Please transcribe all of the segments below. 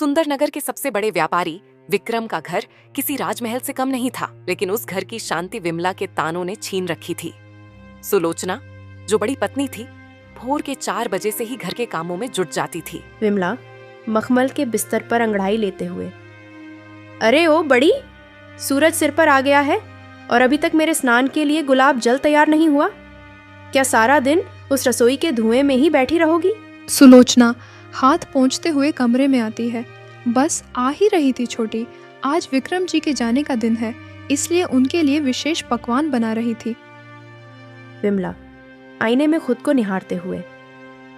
सुंदरनगर के सबसे बड़े व्यापारी विक्रम का घर किसी राजमहल से कम नहीं था, लेकिन उस घर की शांति विमला के तानों ने छीन रखी थी। सुलोचना, जो बड़ी पत्नी थी, भोर के 4 बजे से ही घर के कामों में जुट जाती थी। विमला मखमल के बिस्तर पर अंगड़ाई लेते हुए, अरे ओ बड़ी, सूरज सिर पर आ गया है और अभी तक मेरे स्नान के लिए गुलाब जल तैयार नहीं हुआ। क्या सारा दिन उस रसोई के धुएं में ही बैठी रहोगी? सुलोचना हाथ पोंछते हुए कमरे में आती है। बस आ ही रही थी छोटी। आज विक्रम जी के जाने का दिन है, इसलिए उनके लिए विशेष पकवान बना रही थी। विमला आईने में खुद को निहारते हुए,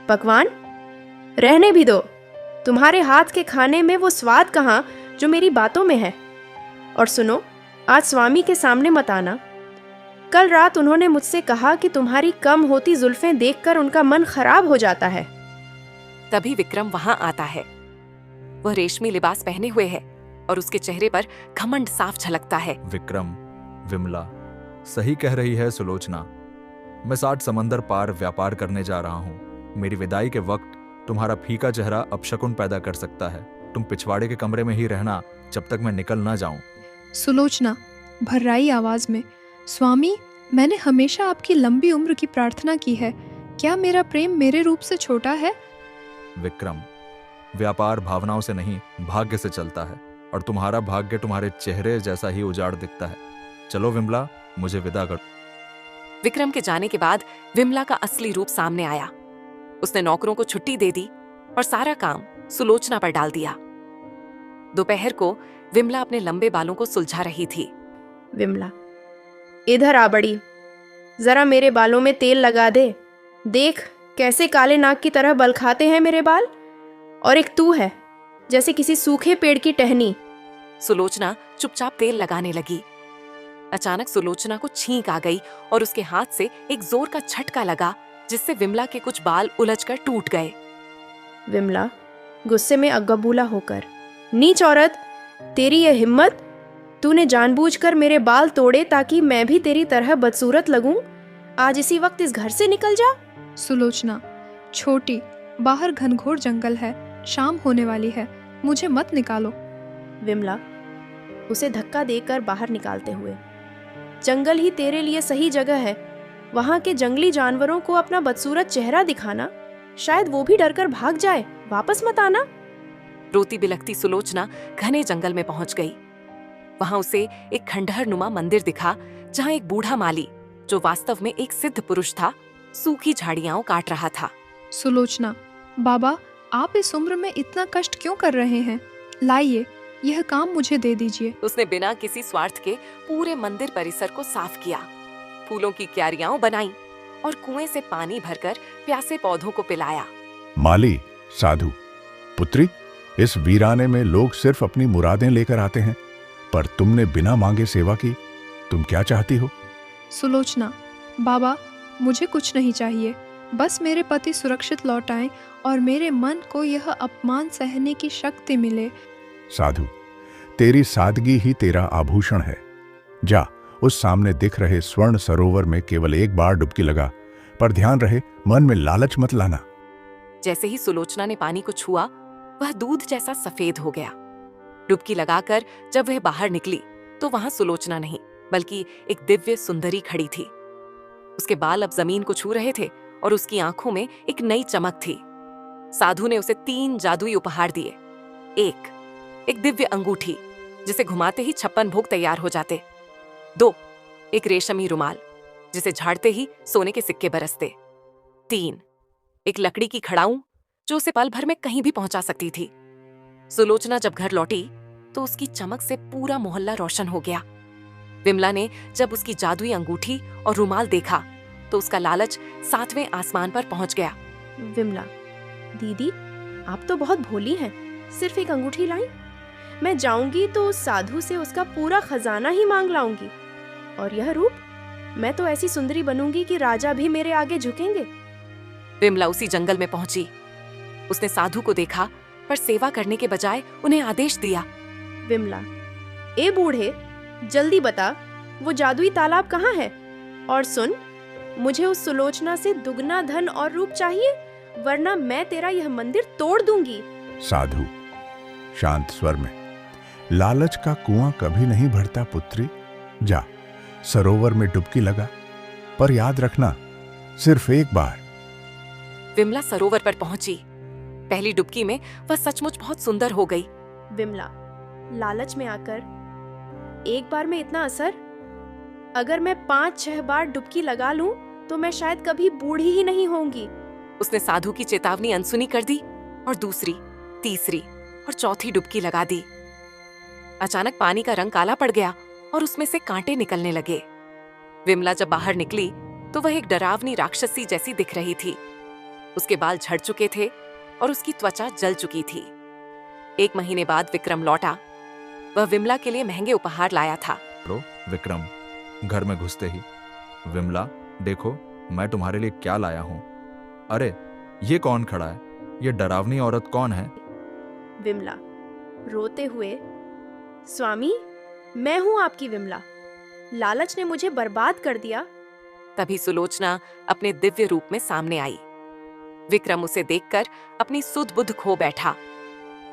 पकवान रहने भी दो। तुम्हारे हाथ के खाने में वो स्वाद कहाँ जो मेरी बातों में है। और सुनो, आज स्वामी के सामने मत आना। कल रात उन्होंने मुझसे कहा कि तुम्हारी कम होती जुल्फें देखकर उनका मन खराब हो जाता है। तभी विक्रम वहां आता है। वह रेशमी लिबास पहने हुए है और उसके चेहरे पर घमंड साफ झलकता है। विक्रम, विमला सही कह रही है सुलोचना। मैं 60 समंदर पार व्यापार करने जा रहा हूँ। मेरी विदाई के वक्त तुम्हारा फीका चेहरा अपशकुन पैदा कर सकता है। तुम पिछवाड़े के कमरे में ही रहना जब तक मैं निकल ना जाऊं। सुलोचना भर्राई आवाज में, स्वामी, मैंने हमेशा आपकी लंबी उम्र की प्रार्थना की है। क्या मेरा प्रेम मेरे रूप से छोटा है? विक्रम, व्यापार भावनाओं से नहीं, भाग्य से चलता है, और तुम्हारा भाग्य तुम्हारे चेहरे जैसा ही उजाड़ दिखता है। चलो विमला, मुझे विदा कर। विक्रम के जाने के बाद विमला का असली रूप सामने आया। उसने नौकरों को छुट्टी दे दी और सारा काम सुलोचना पर डाल दिया। दोपहर को विमला अपने लंबे बालों को सुलझा रही थी। विमला, इधर आ बड़ी, जरा मेरे बालों में तेल लगा दे। देख कैसे काले नाग की तरह बल खाते हैं मेरे बाल, और एक तू है जैसे किसी सूखे पेड़ की टहनी। सुलोचना चुपचाप तेल लगाने लगी। अचानक सुलोचना को छींक आ गई और उसके हाथ से एक जोर का झटका लगा, जिससे विमला के कुछ बाल उलझकर टूट गए। विमला गुस्से में अग्गबूला होकर, नीच औरत, तेरी यह हिम्मत! तूने जानबूझकर मेरे बाल तोड़े ताकि मैं भी तेरी तरह बदसूरत लगूं। आज इसी वक्त इस घर से निकल जा। सुलोचना, छोटी, बाहर घनघोर जंगल है, शाम होने वाली है, मुझे मत निकालो। विमला उसे धक्का देकर बाहर निकालते हुए, जंगल ही तेरे लिए सही जगह है। वहां के जंगली जानवरों को अपना बदसूरत चेहरा दिखाना, शायद वो भी डरकर भाग जाए। वापस मत आना। रोती बिलखती सुलोचना घने जंगल में पहुंच गई। वहां उसे एक खंडहर नुमा मंदिर दिखा, जहां एक बूढ़ा माली, जो वास्तव में एक सिद्ध पुरुष था, सूखी झाड़ियां काट रहा था। सुलोचना, बाबा, आप इस उम्र में इतना कष्ट क्यों कर रहे हैं? लाइए, यह काम मुझे दे दीजिए। उसने बिना किसी स्वार्थ के पूरे मंदिर परिसर को साफ किया, फूलों की क्यारियां बनाई और कुएं से पानी भरकर प्यासे पौधों को पिलाया। माली, साधु, पुत्री, इस वीराने में लोग सिर्फ अपनी मुरादें लेकर आते हैं, पर तुमने बिना मांगे सेवा की। तुम क्या चाहती हो? सुलोचना, बाबा, मुझे कुछ नहीं चाहिए। बस मेरे पति सुरक्षित लौट आएं और मेरे मन को यह अपमान सहने की शक्ति मिले। साधु, तेरी सादगी ही तेरा आभूषण है। जा, उस सामने दिख रहे स्वर्ण सरोवर में केवल एक बार डुबकी लगा, पर ध्यान रहे मन में लालच मत लाना। जैसे ही सुलोचना ने पानी को छुआ, वह दूध जैसा सफेद हो गया। डुबकी लगाकर जब वह बाहर निकली तो वहां सुलोचना नहीं, बल्कि एक दिव्य सुंदरी खड़ी थी। उसके बाल अब जमीन को छू रहे थे और उसकी आंखों में एक नई चमक थी। साधु ने उसे 3 जादुई उपहार दिए। एक दिव्य अंगूठी, जिसे घुमाते ही 56 भोग तैयार हो जाते। 2, एक रेशमी रुमाल, जिसे झाड़ते ही सोने के सिक्के बरसते। 3, एक लकड़ी की खड़ाऊं, जो उसे पल भर में कहीं भी पहुंचा सकती थी। सुलोचना जब घर लौटी तो उसकी चमक से पूरा मोहल्ला रोशन हो गया। विमला ने जब उसकी जादुई अंगूठी और रुमाल देखा तो उसका लालच 7वें आसमान पर पहुंच गया। विमला, दीदी, आप तो बहुत भोली हैं। सिर्फ एक अंगूठी लाई? मैं जाऊंगी तो उस साधु से उसका पूरा खजाना ही मांग लाऊंगी। और यह रूप, मैं तो ऐसी सुंदरी बनूंगी कि राजा भी मेरे आगे झुकेंगे। विमला उसी जंगल में पहुंची। उसने साधु को देखा, पर सेवा करने के बजाय उन्हें आदेश दिया। विमला, ए बूढ़े, जल्दी बता, वो जादुई तालाब कहाँ है? और सुन, मुझे उस सुलोचना से दुगना धन और रूप चाहिए, वरना मैं तेरा यह मंदिर तोड़ दूंगी। साधु, शांत स्वर में, लालच का कुआं कभी नहीं भरता पुत्री। जा सरोवर में डुबकी लगा, पर याद रखना सिर्फ एक बार। विमला सरोवर पर पहुंची। पहली डुबकी में वह सचमुच बहुत सुंदर हो गई। विमला, लालच में आकर एक बार में इतना असर? अगर मैं 5-6 बार डुबकी लगा लूं तो मैं शायद कभी बूढ़ी ही नहीं होंगी। उसने साधु की चेतावनी अनसुनी कर दी और दूसरी, तीसरी और चौथी डुबकी लगा दी। अचानक पानी का रंग काला पड़ गया और उसमें से कांटे निकलने लगे। विमला जब बाहर निकली तो वह एक डरावनी राक्षसी जैसी दिख रही थी। उसके बाल झड़ चुके थे और उसकी त्वचा जल चुकी थी। 1 महीने बाद विक्रम लौटा। वह विमला के लिए महंगे उपहार लाया था। विक्रम घर में घुसते ही, विमला देखो मैं तुम्हारे लिए क्या लाया हूं। अरे ये कौन खड़ा है? ये डरावनी औरत कौन है? विमला रोते हुए, स्वामी मैं हूं आपकी विमला। लालच ने मुझे बर्बाद कर दिया। तभी सुलोचना अपने दिव्य रूप में सामने आई। विक्रम उसे देखकर अपनी सुध बुध खो बैठा।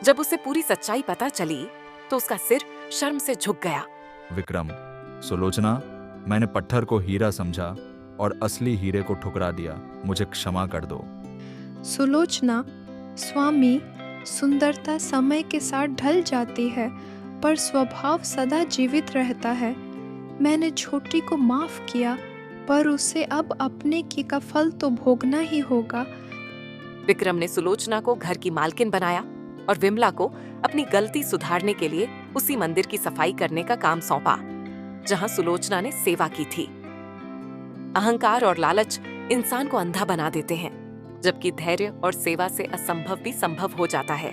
जब उसे पूरी सच्चाई पता चली तो उसका सिर शर्म से झुक गया। विक्रम, सुलोचना, मैंने पत्थर को हीरा समझा और असली हीरे को ठुकरा दिया। मुझे क्षमा कर दो। सुलोचना, स्वामी, सुंदरता समय के साथ ढल जाती है पर स्वभाव सदा जीवित रहता है। मैंने छोटी को माफ किया पर उसे अब अपने की का फल तो भोगना ही होगा। विक्रम ने सुलोचना को घर की मालकिन बनाया और विमला को अपनी गलती सुधारने के लिए उसी मंदिर की सफाई करने का काम सौंपा जहां सुलोचना ने सेवा की थी। अहंकार और लालच इंसान को अंधा बना देते हैं, जबकि धैर्य और सेवा से असंभव भी संभव हो जाता है।